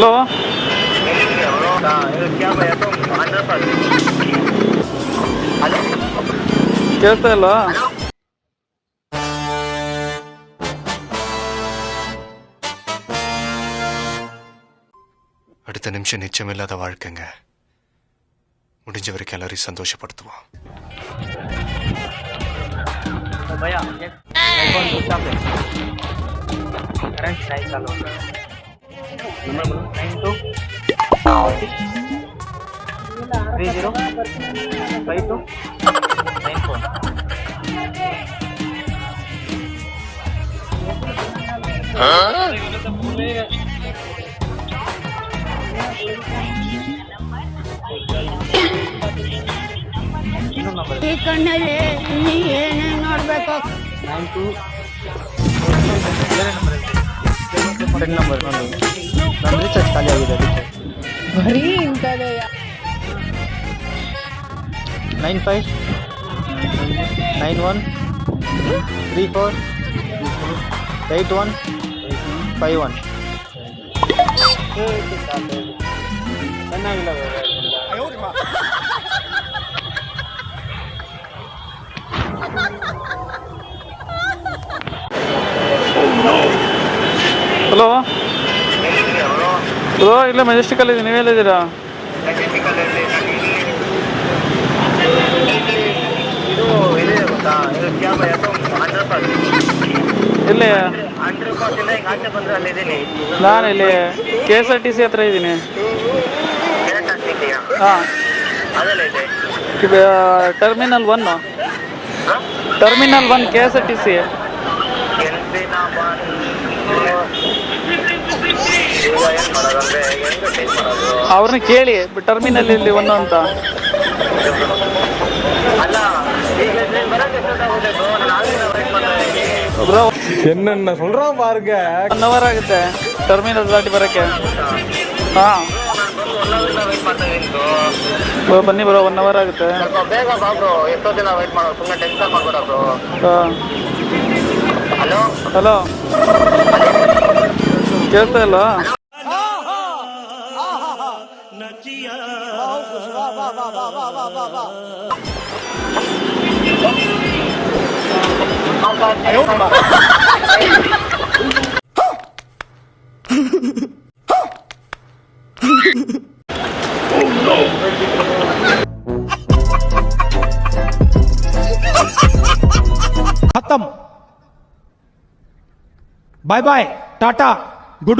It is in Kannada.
हेलो। क्या भैया तुम 100%। हेलो ಕೇಳ್ತಾ ಇಲ್ವಾ? हेलो। அடுத்த நிமிஷம் நிச்சயமில்லாத வாழ்க்கைங்க. முடிஞ்ச வரைக்கும் எல்லாரையும் சந்தோஷப்படுத்துவோம். भैया आईफोन दूसरा पे करंट नहीं चालू नंबर बोलो 92 ಈ ಕಣ್ಣಲ್ಲಿ ನೀ ಏನೇನು ನೋಡ್ಬೇಕು 92 10 ನಂಬರ್ ನನ್ನ ರೀಚಾರ್ಜ್ ಖಾಲಿ ಆಗಿದೆ ಅದಕ್ಕೆ ಬರೀ ಇಂಥದೆಯ 95 91 34 81 51 ಚೆನ್ನಾಗಿಲ್ಲ ಹಲೋ ಬ್ರೋ, ಇಲ್ಲ ಮೆಜೆಸ್ಟಿಕಲ್ಲಿ ಇದ್ದೀನಿ. ನೀವೆಲ್ಲಿದ್ದೀರಾ? ಇದು ಎಲ್ಲಿದೆ ಗೊತ್ತಾ? ಇದು ಕ್ಯಾಬ್ ಯಾಕೋ 100% ಇಲ್ಲಿ 100% ಹಿಂಗೆ ಆಚೆ ಬಂದರೆ ಅಲ್ಲಿದ್ದೀನಿ. ನಾನು ಇಲ್ಲಿ KSRTC ಹತ್ರ ಇದ್ದೀನಿ. ಕರೆಕ್ಟ್ ಆಗ್ತಿದೆಯಾ? ಹಾಂ, ಅದೆಲ್ಲ ಇದೆ. ಟರ್ಮಿನಲ್ 1 ಹಾಂ ಟರ್ಮಿನಲ್ 1 KSRTC. ಎಲ್ಬಿನ ಬಂದು ಈಗ ಏನು ಮಾಡೋದಂದ್ರೆ ಹೆಂಗೆ ಟೈಪ್ ಮಾಡೋದು? ಅವ್ರನ್ನ ಕೇಳಿ ಟರ್ಮಿನಲ್ ಇಲ್ಲಿ 1 ಅಂತ. ಅಲ್ಲ ಈಗ ನೀನು ಬರೋಕ್ಕೆ ಎಷ್ಟೊತ್ತಾಗುತ್ತೆ ಬ್ರೋ? ನಾನು ಆಗಲಿಲ್ಲ ವೆಯ್ಟ್ ಮಾಡ್ತಾ ಇದ್ದೀನಿ. ಬ್ರೋ, என்னென்ன சொல்றான் பாருங்க. 1 hour ಆಗುತ್ತೆ ಟರ್ಮಿನಲ್ ದಾಟಿ ಬರೋಕ್ಕೆ. ಹಾಂ ನಾನು ಬಂದು 1 ಅವರಿಂದ ವೆಯ್ಟ್ ಮಾಡ್ತಾ ಇದ್ದೀನಿ ಬ್ರೋ. ಬ್ರೋ ಬನ್ನಿ ಬ್ರೋ, 1 hour ಆಗುತ್ತೆ. ಸ್ವಲ್ಪ ಬೇಗ ಬಾ ಬ್ರೋ. ಎಷ್ಟೋ ದಿನ ವೆಯ್ಟ್ ಮಾಡೋ, ಸುಮ್ಮನೆ ಟೆನ್ಷನ್ ಮಾಡಬೇಡ ಬ್ರೋ. ಹಾಂ, ಹಲೋ ಹಲೋ, ಕೇಳ್ತಾ ಇಲ್ವಾ? खत्म. Bye bye, tata, good.